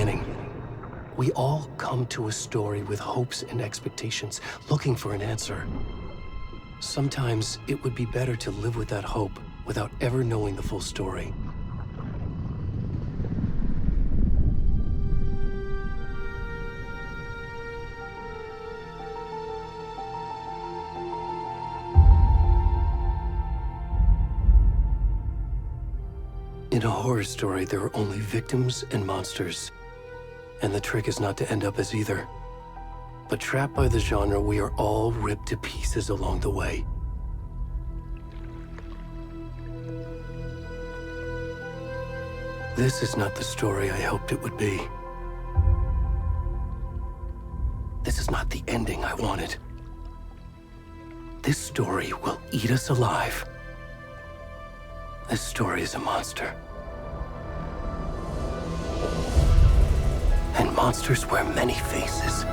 beginning. We all come to a story with hopes and expectations, looking for an answer. Sometimes it would be better to live with that hope without ever knowing the full story. In a horror story, there are only victims and monsters. And the trick is not to end up as either. But trapped by the genre, we are all ripped to pieces along the way. This is not the story I hoped it would be. This is not the ending I wanted. This story will eat us alive. This story is a monster. And monsters wear many faces.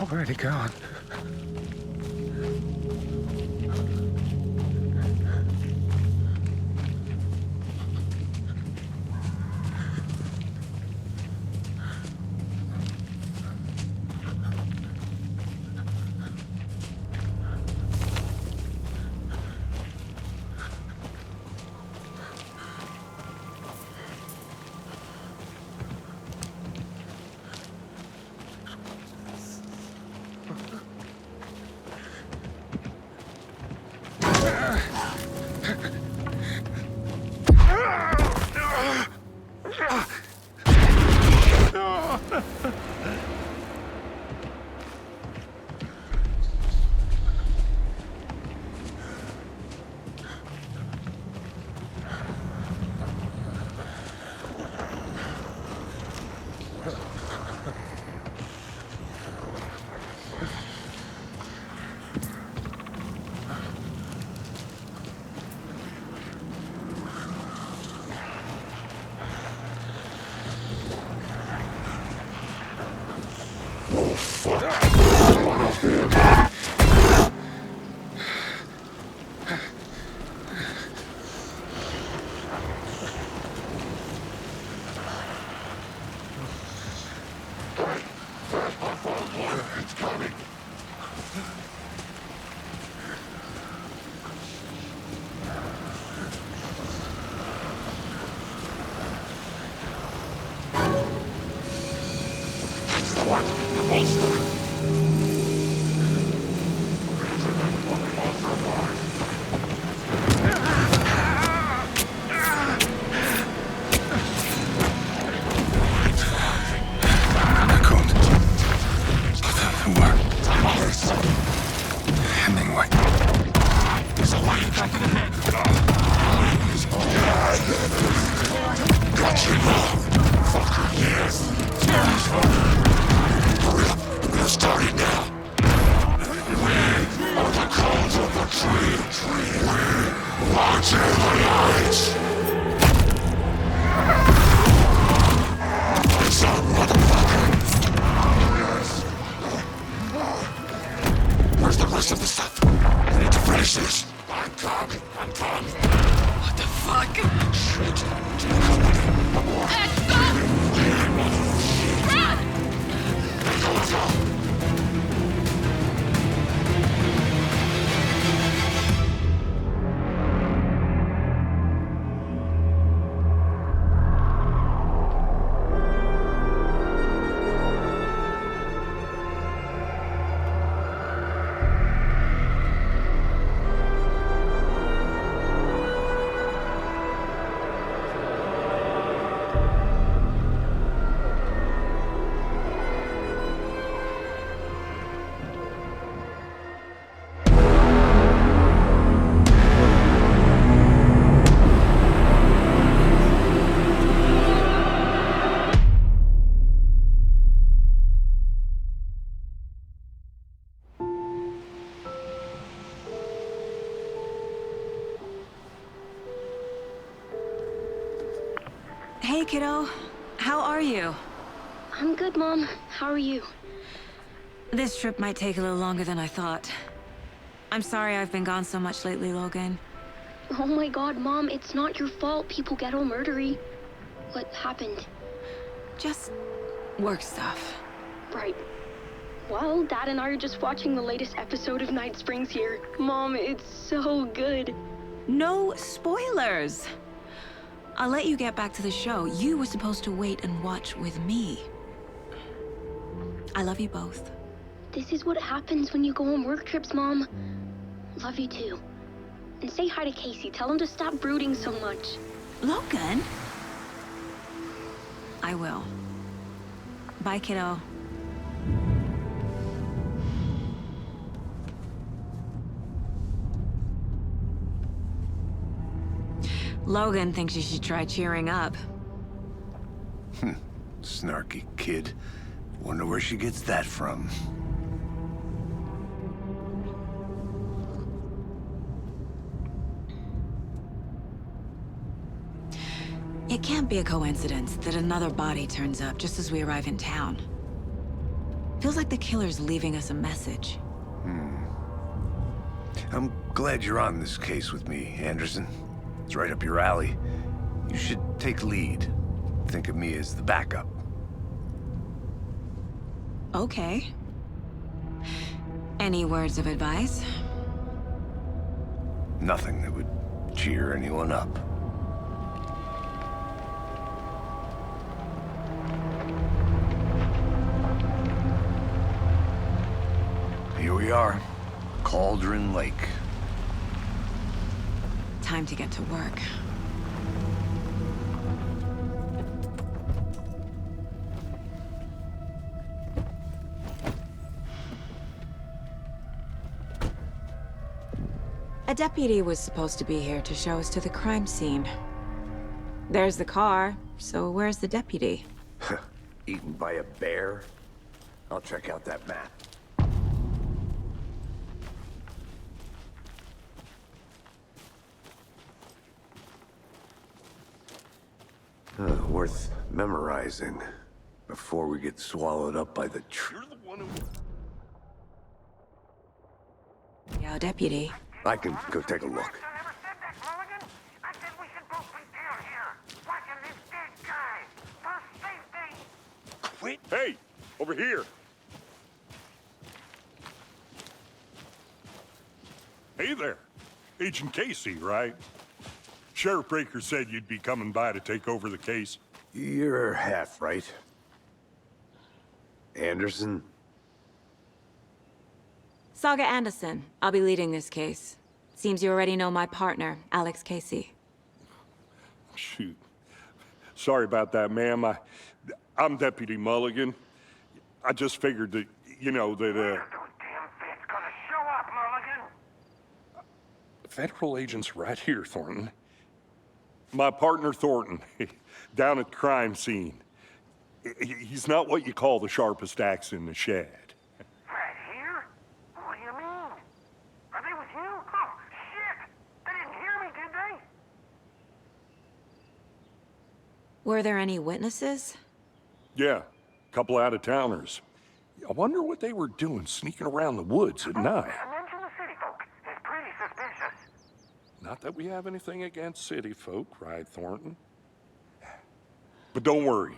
Already gone. Where's the rest of the stuff? I need to finish this. I'm coming. Hey, kiddo. How are you? I'm good, Mom. How are you? This trip might take a little longer than I thought. I'm sorry I've been gone so much lately, Logan. Oh my god, Mom, it's not your fault people get all murdery. What happened? Just work stuff. Right. Well, Dad and I are just watching the latest episode of Night Springs here. Mom, it's so good. No spoilers! I'll let you get back to the show. You were supposed to wait and watch with me. I love you both. This is what happens when you go on work trips, Mom. Love you too. And say hi to Casey. Tell him to stop brooding so much. Logan? I will. Bye, kiddo. Logan thinks you should try cheering up. Snarky kid. Wonder where she gets that from. It can't be a coincidence that another body turns up just as we arrive in town. Feels like the killer's leaving us a message. I'm glad you're on this case with me, Anderson. It's right up your alley. You should take lead. Think of me as the backup. Okay. Any words of advice? Nothing that would cheer anyone up. Here we are. Cauldron Lake. Time to get to work. A deputy was supposed to be here to show us to the crime scene. There's the car, so where's the deputy? Eaten by a bear? I'll check out that map. Worth memorizing before we get swallowed up by the You're the one who... Yeah, deputy. I can go take a look. I never said that, Mulligan. I said we should both be down here, watching this dead guy. For safety. Wait. Hey, over here. Hey there. Agent Casey, right? Sheriff Breaker said you'd be coming by to take over the case. You're half right. Anderson? Saga Anderson. I'll be leading this case. Seems you already know my partner, Alex Casey. Shoot. Sorry about that, ma'am. I'm Deputy Mulligan. I just figured that, you know, that, Those damn feds gonna show up, Mulligan. federal agent's right here, Thornton. My partner, Thornton, down at the crime scene. He's not what you call the sharpest axe in the shed. Right here? What do you mean? Are they with you? Oh, shit! They didn't hear me, did they? Were there any witnesses? Yeah, a couple out-of-towners. I wonder what they were doing sneaking around the woods at night. Mention the city folk. It's pretty suspicious. Not that we have anything against city folk, right, Thornton? But don't worry.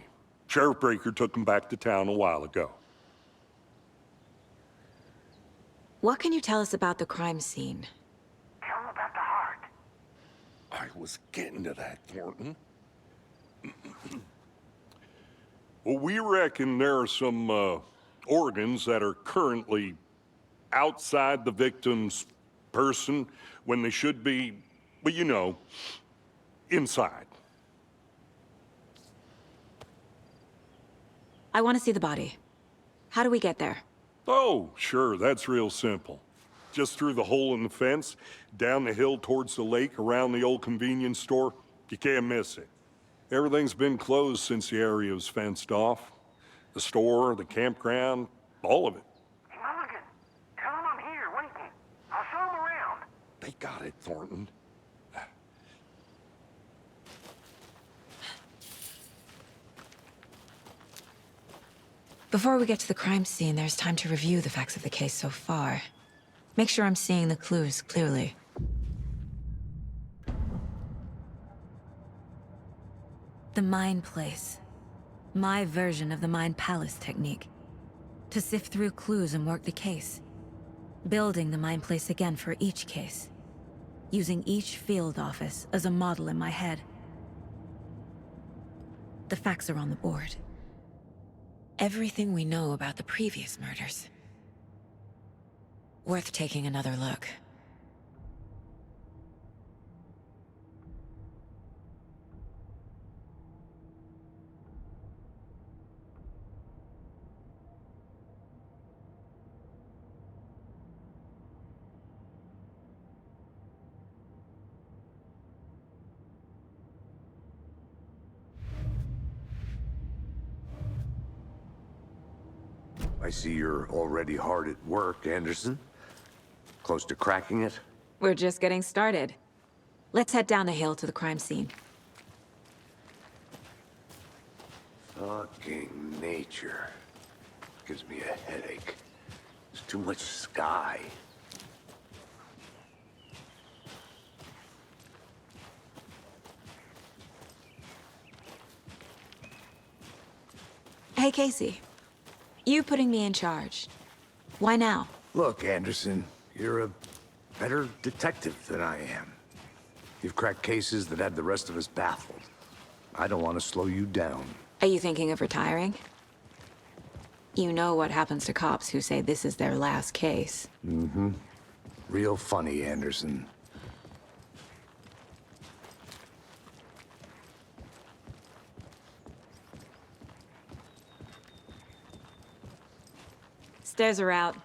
Sheriff Breaker took them back to town a while ago. What can you tell us about the crime scene? Tell them about the heart. I was getting to that, Thornton. Well, we reckon there are some organs that are currently outside the victim's person when they should be, well, you know, inside. I want to see the body. How do we get there? Oh, sure, that's real simple. Just through the hole in the fence, down the hill towards the lake, around the old convenience store. You can't miss it. Everything's been closed since the area was fenced off. The store, the campground, all of it. Hey, Mulligan, tell them I'm here waiting. I'll show them around. They got it, Thornton. Before we get to the crime scene, there's time to review the facts of the case so far. Make sure I'm seeing the clues clearly. The Mind Place. My version of the Mind Palace technique. To sift through clues and work the case. Building the Mind Place again for each case. Using each field office as a model in my head. The facts are on the board. Everything we know about the previous murders. Worth taking another look. I see you're already hard at work, Anderson. Close to cracking it? We're just getting started. Let's head down the hill to the crime scene. Fucking nature. Gives me a headache. There's too much sky. Hey, Casey. You putting me in charge. Why now? Look, Anderson, you're a better detective than I am. You've cracked cases that had the rest of us baffled. I don't want to slow you down. Are you thinking of retiring? You know what happens to cops who say this is their last case. Mm-hmm. Real funny, Anderson. Stairs are out.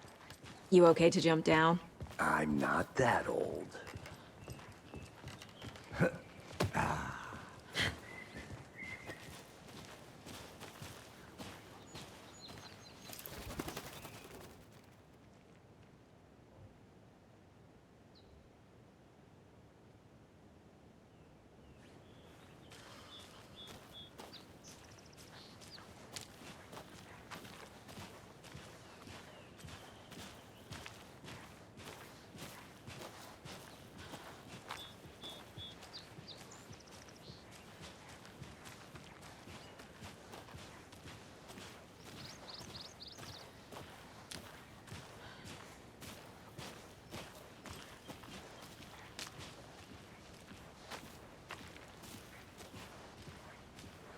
You okay to jump down? I'm not that old.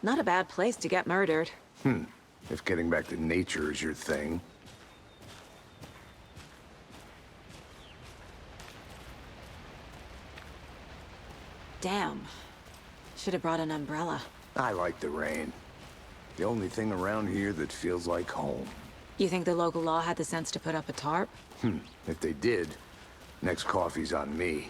Not a bad place to get murdered. If getting back to nature is your thing. Damn. Should have brought an umbrella. I like the rain. The only thing around here that feels like home. You think the local law had the sense to put up a tarp? If they did, next coffee's on me.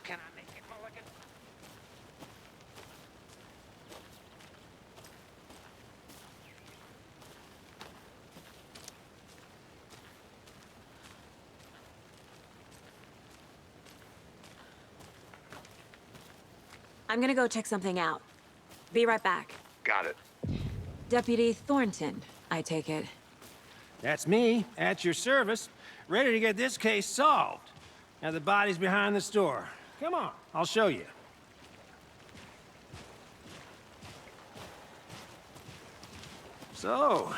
Can I make it, Mulligan? I'm gonna go check something out. Be right back. Got it. Deputy Thornton, I take it. That's me, at your service, ready to get this case solved. Now the body's behind the store. Come on, I'll show you. So,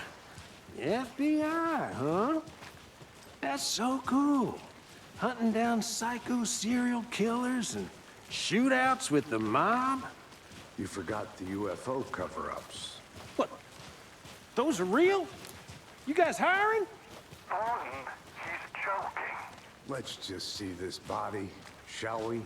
the FBI, huh? That's so cool. Hunting down psycho serial killers and shootouts with the mob. You forgot the UFO cover-ups. What? Those are real? You guys hiring? Thornton, he's joking. Let's just see this body, shall we?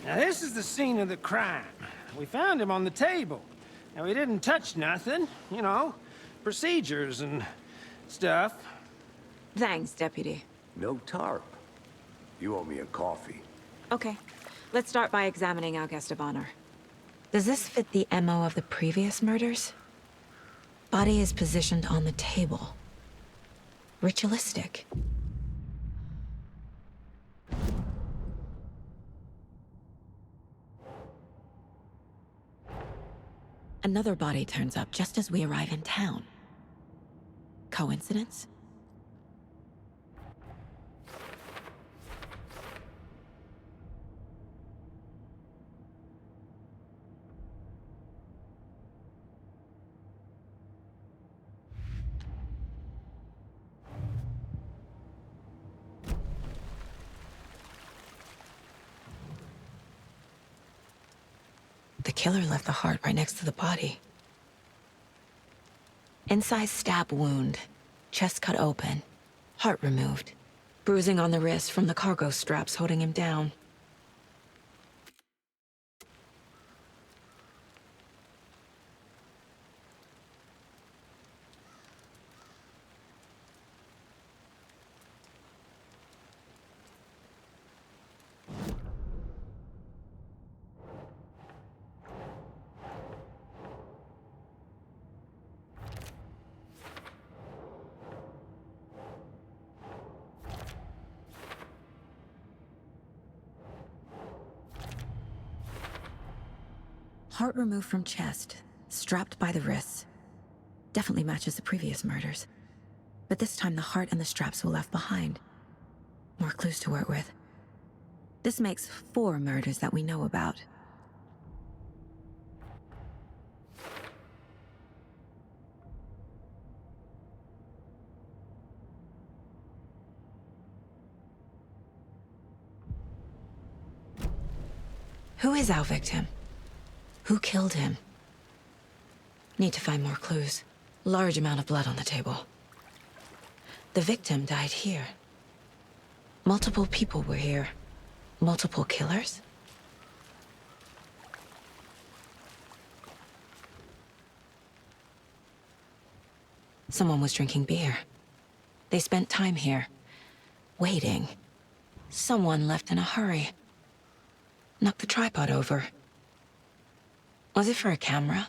Now this is the scene of the crime. We found him on the table. Now we didn't touch nothing, you know, procedures and stuff. Thanks, Deputy. No tarp. You owe me a coffee. Okay, let's start by examining our guest of honor. Does this fit the MO of the previous murders? Body is positioned on the table. Ritualistic. Another body turns up just as we arrive in town. Coincidence? The killer left the heart right next to the body. Inside stab wound, chest cut open, heart removed, bruising on the wrist from the cargo straps holding him down. Heart removed from chest, strapped by the wrists. Definitely matches the previous murders. But this time the heart and the straps were left behind. More clues to work with. This makes 4 murders that we know about. Who is our victim? Who killed him? Need to find more clues. Large amount of blood on the table. The victim died here. Multiple people were here. Multiple killers? Someone was drinking beer. They spent time here, waiting. Someone left in a hurry. Knocked the tripod over. Was it for a camera?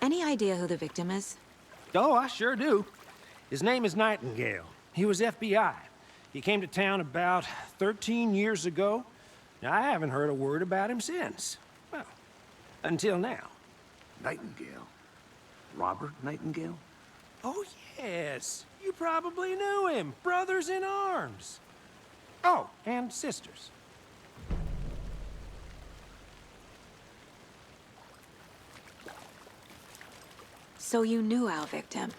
Any idea who the victim is? Oh, I sure do. His name is Nightingale. He was FBI. He came to town about 13 years ago. Now, I haven't heard a word about him since. Well, until now. Nightingale? Robert Nightingale? Oh, yes. You probably knew him. Brothers in arms. Oh, and sisters. So you knew our victim?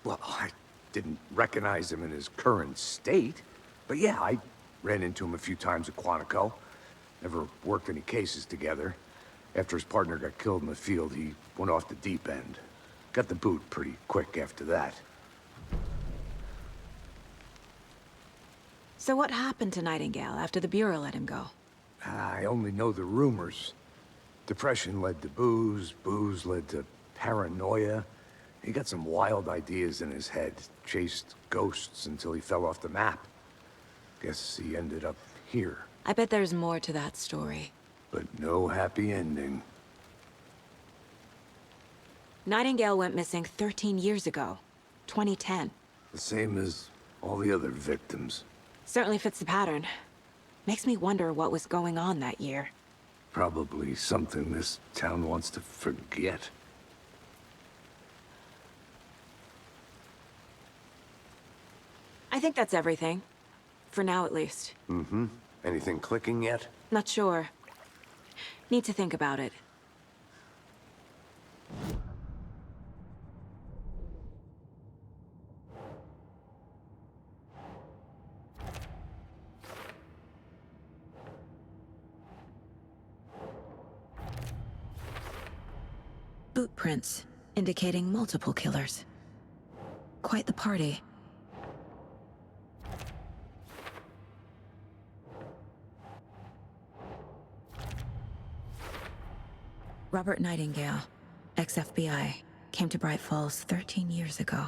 Well, I didn't recognize him in his current state. But yeah, I ran into him a few times at Quantico. Never worked any cases together. After his partner got killed in the field, he went off the deep end. Got the boot pretty quick after that. So what happened to Nightingale after the Bureau let him go? I only know the rumors. Depression led to booze, booze led to paranoia. He got some wild ideas in his head, chased ghosts until he fell off the map. Guess he ended up here. I bet there's more to that story. But no happy ending. Nightingale went missing 13 years ago, 2010. The same as all the other victims. Certainly fits the pattern. Makes me wonder what was going on that year. Probably something this town wants to forget. I think that's everything. For now, at least. Mm-hmm. Anything clicking yet? Not sure. Need to think about it. Boot prints, indicating multiple killers. Quite the party. Robert Nightingale, ex-FBI, came to Bright Falls 13 years ago.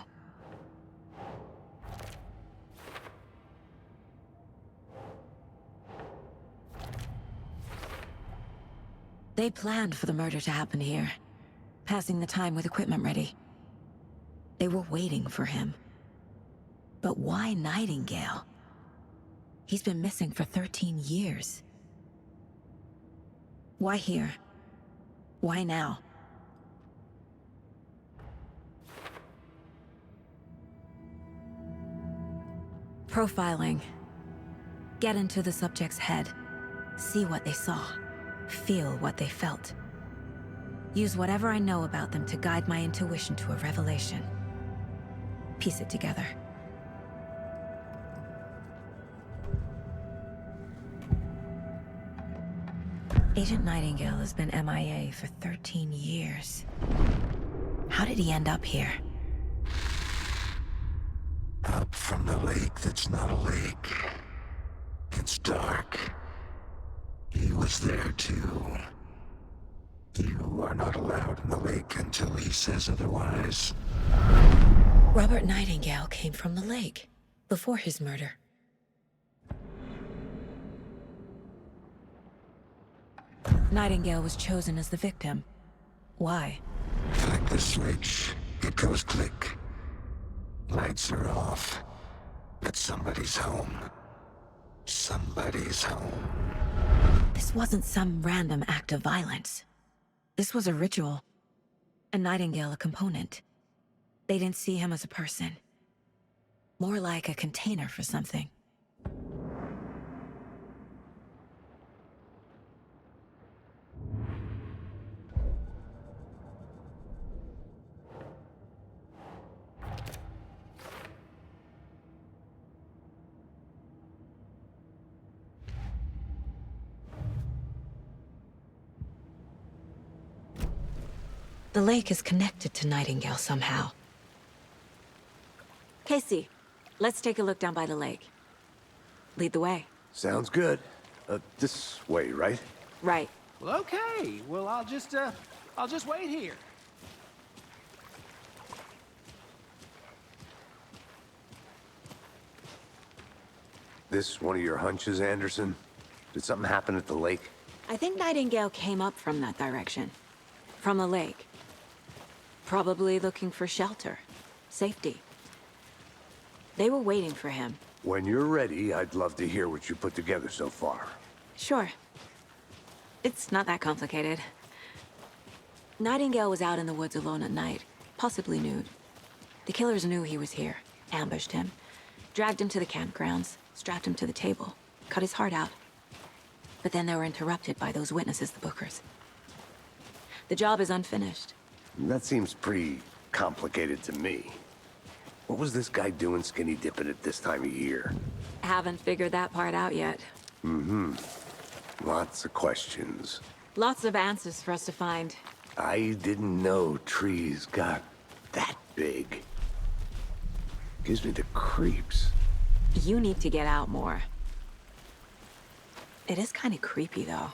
They planned for the murder to happen here, passing the time with equipment ready. They were waiting for him. But why Nightingale? He's been missing for 13 years. Why here? Why now? Profiling. Get into the subject's head. See what they saw. Feel what they felt. Use whatever I know about them to guide my intuition to a revelation. Piece it together. Agent Nightingale has been MIA for 13 years. How did he end up here? Up from the lake that's not a lake. It's dark. He was there too. You are not allowed in the lake until he says otherwise. Robert Nightingale came from the lake, before his murder. Nightingale was chosen as the victim. Why? Flick the switch. It goes click. Lights are off. But somebody's home. Somebody's home. This wasn't some random act of violence. This was a ritual. And Nightingale a component. They didn't see him as a person. More like a container for something. The lake is connected to Nightingale somehow. Casey, let's take a look down by the lake. Lead the way. Sounds good. This way, right? Right. Well, okay. Well, I'll just wait here. This one of your hunches, Anderson? Did something happen at the lake? I think Nightingale came up from that direction. From the lake. Probably looking for shelter. Safety. They were waiting for him. When you're ready, I'd love to hear what you put together so far. Sure. It's not that complicated. Nightingale was out in the woods alone at night, possibly nude. The killers knew he was here, ambushed him, dragged him to the campgrounds, strapped him to the table, cut his heart out. But then they were interrupted by those witnesses, the Bookers. The job is unfinished. That seems pretty complicated to me. What was this guy doing skinny dipping at this time of year? Haven't figured that part out yet. Lots of questions. Lots of answers for us to find. I didn't know trees got that big. Gives me the creeps. You need to get out more. It is kind of creepy, though.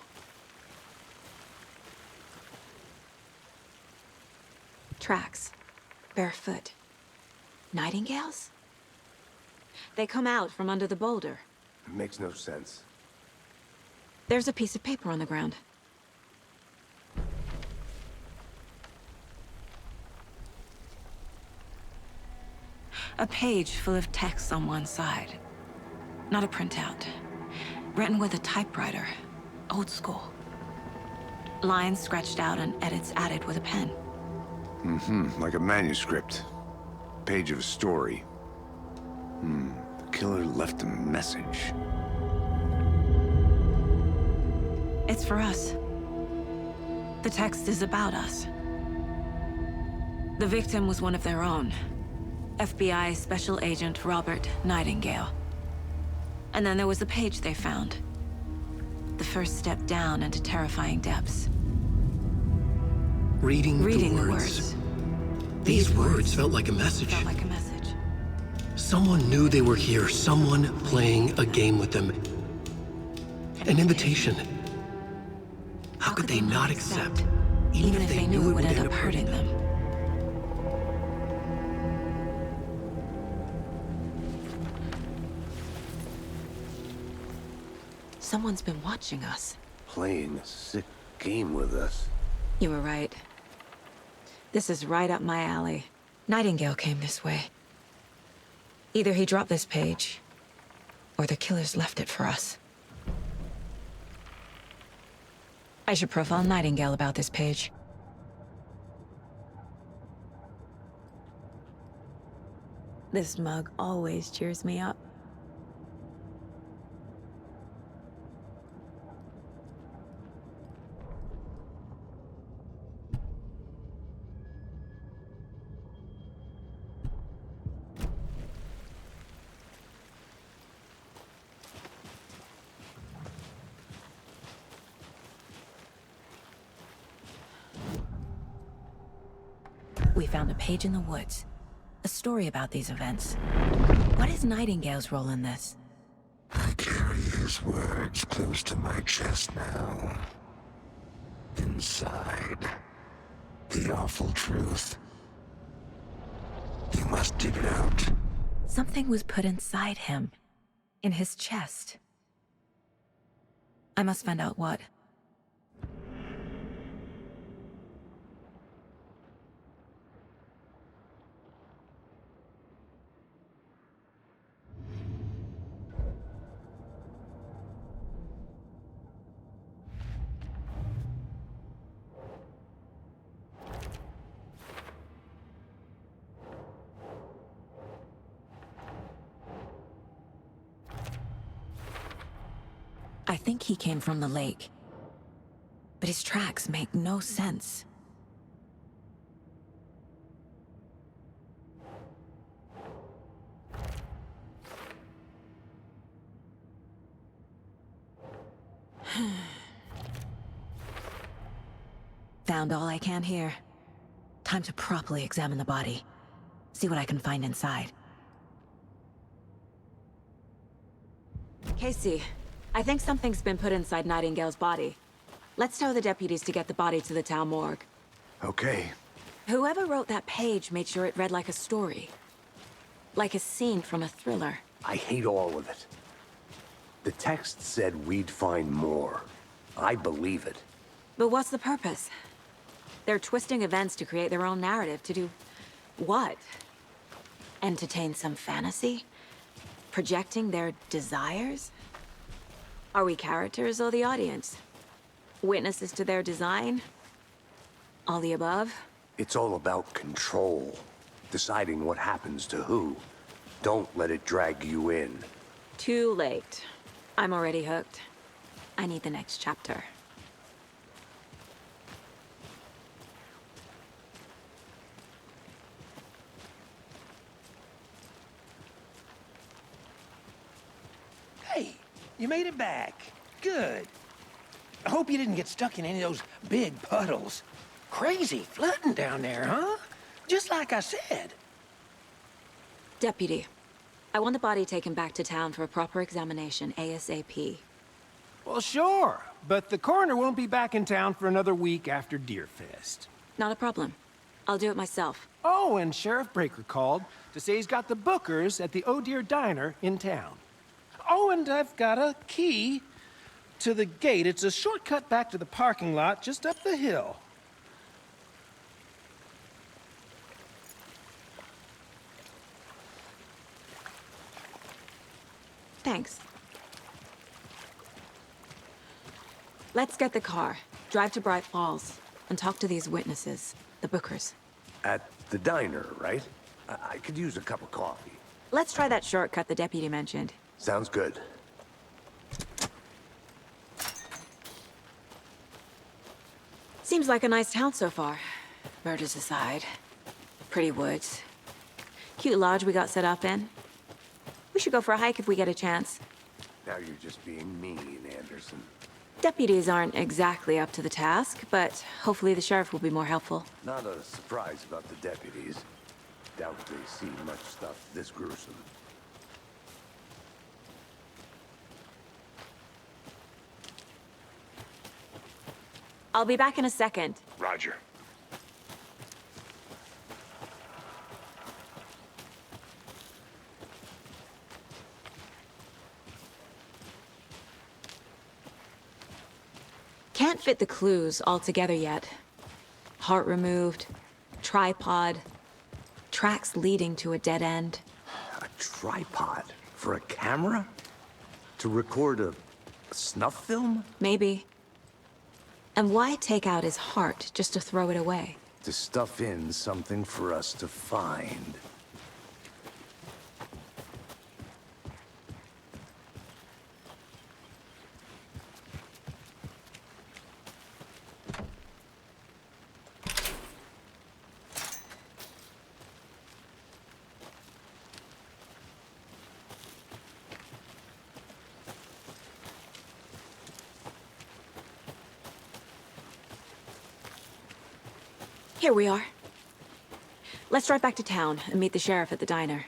Tracks. Barefoot. Nightingales? They come out from under the boulder. It makes no sense. There's a piece of paper on the ground. A page full of text on one side. Not a printout. Written with a typewriter. Old school. Lines scratched out and edits added with a pen. Like a manuscript. Page of a story. The killer left a message. It's for us. The text is about us. The victim was one of their own. FBI Special Agent Robert Nightingale. And then there was the page they found. The first step down into terrifying depths. Reading the the words. These words felt like a message. Felt like a message. Someone knew they were here, someone playing a game with them. An invitation. How could they not accept? Even if they knew it would end up hurting them. Someone's been watching us. Playing a sick game with us. You were right. This is right up my alley. Nightingale came this way. Either he dropped this page, or the killers left it for us. I should profile Nightingale about this page. This mug always cheers me up. We found a page in the woods. A story about these events. What is Nightingale's role in this? I carry his words close to my chest now. Inside, the awful truth. You must dig it out. Something was put inside him. In his chest. I must find out what. I think he came from the lake. But his tracks make no sense. Found all I can here. Time to properly examine the body. See what I can find inside. Casey, I think something's been put inside Nightingale's body. Let's tell the deputies to get the body to the town morgue. Okay. Whoever wrote that page made sure it read like a story. Like a scene from a thriller. I hate all of it. The text said we'd find more. I believe it. But what's the purpose? They're twisting events to create their own narrative. To do what? Entertain some fantasy? Projecting their desires? Are we characters or the audience? Witnesses to their design? All the above? It's all about control. Deciding what happens to who. Don't let it drag you in. Too late. I'm already hooked. I need the next chapter. Hey, you made it back. Good. I hope you didn't get stuck in any of those big puddles. Crazy flooding down there, huh? Just like I said. Deputy, I want the body taken back to town for a proper examination, ASAP. Well, sure. But the coroner won't be back in town for another week after Deerfest. Not a problem. I'll do it myself. Oh, and Sheriff Breaker called to say he's got the bookers at the Oh Dear Diner in town. Oh, and I've got a key to the gate. It's a shortcut back to the parking lot just up the hill. Thanks. Let's get the car, drive to Bright Falls, and talk to these witnesses, the bookers. At the diner, right? I could use a cup of coffee. Let's try that shortcut the deputy mentioned. Sounds good. Seems like a nice town so far. Murders aside. Pretty woods. Cute lodge we got set up in. We should go for a hike if we get a chance. Now you're just being mean, Anderson. Deputies aren't exactly up to the task, but hopefully the sheriff will be more helpful. Not a surprise about the deputies. Doubt they see much stuff this gruesome. I'll be back in a second. Roger. Can't fit the clues all together yet. Heart removed, tripod, tracks leading to a dead end. A tripod? For a camera? To record a snuff film? Maybe. And why take out his heart just to throw it away? To stuff in something for us to find. Here we are. Let's drive back to town and meet the sheriff at the diner.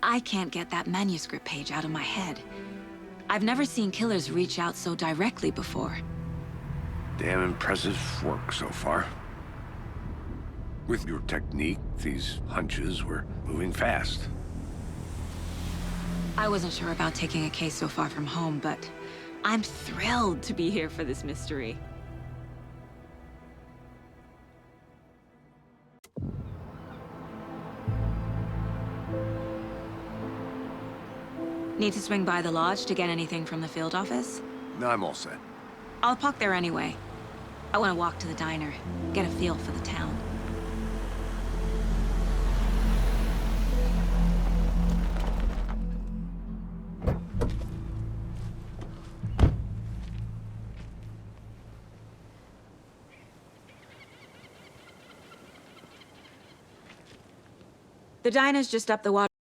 I can't get that manuscript page out of my head. I've never seen killers reach out so directly before. Damn impressive work so far. With your technique, these hunches were moving fast. I wasn't sure about taking a case so far from home, but I'm thrilled to be here for this mystery. Need to swing by the lodge to get anything from the field office? No, I'm all set. I'll park there anyway. I want to walk to the diner, get a feel for the town. The diner's just up the water.